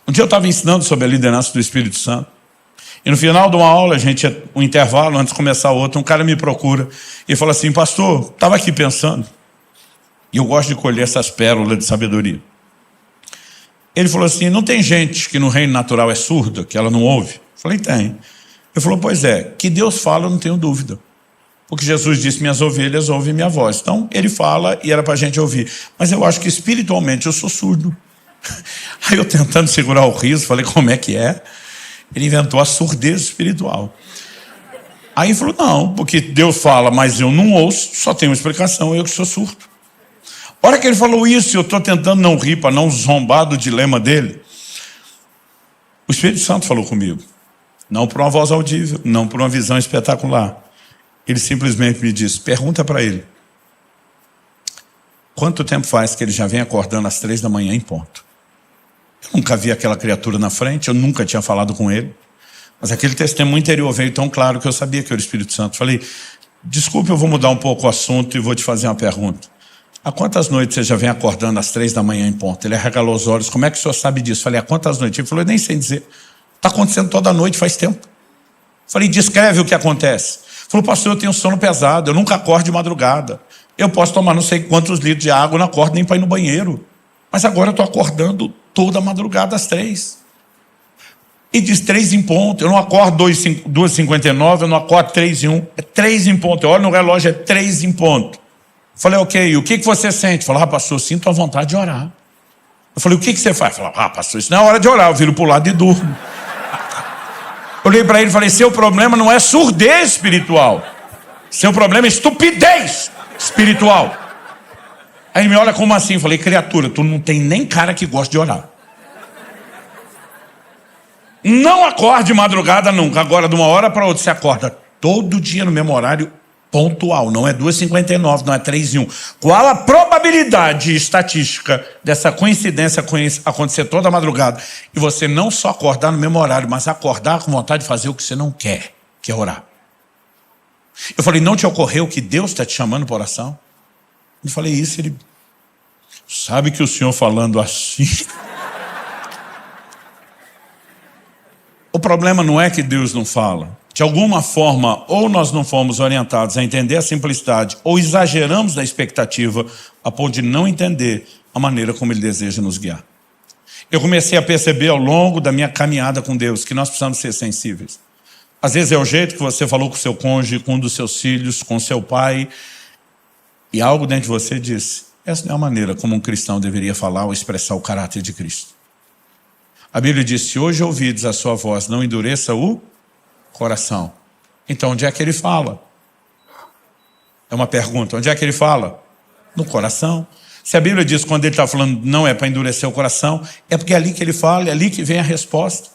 Um dia eu estava ensinando sobre a liderança do Espírito Santo. E no final de uma aula, um intervalo, antes de começar outra, um cara me procura e fala assim: pastor, estava aqui pensando, e eu gosto de colher essas pérolas de sabedoria. Ele falou assim: não tem gente que no reino natural é surda, que ela não ouve? Eu falei: tem. Ele falou: pois é, que Deus fala, eu não tenho dúvida. Porque Jesus disse: minhas ovelhas ouvem minha voz. Então, ele fala e era para a gente ouvir. Mas eu acho que espiritualmente eu sou surdo. Aí eu tentando segurar o riso, falei: como é que é? Ele inventou a surdez espiritual. Aí ele falou: não, porque Deus fala, mas eu não ouço, só tem uma explicação, eu que sou surdo. A hora que ele falou isso, eu estou tentando não rir, para não zombar do dilema dele. O Espírito Santo falou comigo. Não por uma voz audível, não por uma visão espetacular. Ele simplesmente me disse: pergunta para ele, quanto tempo faz que ele já vem acordando às 3 da manhã em ponto? Eu nunca vi aquela criatura na frente, eu nunca tinha falado com ele. Mas aquele testemunho interior veio tão claro que eu sabia que era o Espírito Santo. Falei: desculpe, eu vou mudar um pouco o assunto e vou te fazer uma pergunta. Há quantas noites você já vem acordando às 3 da manhã em ponto? Ele arregalou os olhos: como é que o senhor sabe disso? Falei: há quantas noites? Ele falou: eu nem sei dizer. Está acontecendo toda noite, faz tempo. Falei: descreve o que acontece. Falou: pastor, eu tenho sono pesado, eu nunca acordo de madrugada. Eu posso tomar não sei quantos litros de água, eu não acordo nem para ir no banheiro. Mas agora eu estou acordando toda madrugada às 3. E diz 3 em ponto. Eu não acordo 2h59, eu não acordo 3h01. É 3 em ponto. Eu olho no relógio, é 3 em ponto. Falei: ok, o que você sente? Falei: pastor, eu sinto a vontade de orar. Eu falei: o que você faz? Falei: pastor, isso não é hora de orar, eu viro para o lado e durmo. Olhei para ele e falei: seu problema não é surdez espiritual. Seu problema é estupidez espiritual. Aí ele me olha: como assim? Eu falei: criatura, tu não tem nem cara que gosta de orar. Não acorde de madrugada nunca. Agora, de uma hora para outra, você acorda todo dia no mesmo horário pontual. Não é 2h59, não é 3h01. Qual a probabilidade estatística dessa coincidência acontecer toda a madrugada e você não só acordar no mesmo horário, mas acordar com vontade de fazer o que você não quer, que é orar? Eu falei: não te ocorreu que Deus está te chamando para oração? Eu falei isso, ele: sabe que o senhor falando assim... O problema não é que Deus não fala. De alguma forma, ou nós não fomos orientados a entender a simplicidade, ou exageramos na expectativa a ponto de não entender a maneira como Ele deseja nos guiar. Eu comecei a perceber ao longo da minha caminhada com Deus que nós precisamos ser sensíveis. Às vezes é o jeito que você falou com o seu cônjuge, com um dos seus filhos, com seu pai, e algo dentro de você disse: essa não é a maneira como um cristão deveria falar ou expressar o caráter de Cristo. A Bíblia diz: se hoje ouvides a sua voz, não endureça o coração. Então, onde é que ele fala? É uma pergunta. Onde é que ele fala? No coração. Se a Bíblia diz que quando ele está falando não é para endurecer o coração, é porque é ali que ele fala, é ali que vem a resposta.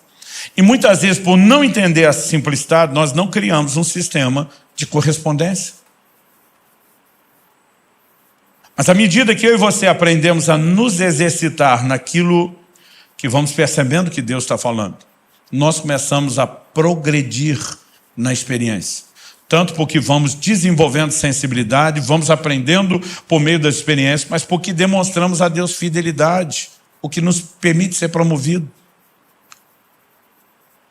E muitas vezes, por não entender a simplicidade, nós não criamos um sistema de correspondência. Mas à medida que eu e você aprendemos a nos exercitar naquilo que vamos percebendo que Deus está falando, nós começamos a progredir na experiência. Tanto porque vamos desenvolvendo sensibilidade, vamos aprendendo por meio das experiências, mas porque demonstramos a Deus fidelidade, o que nos permite ser promovido.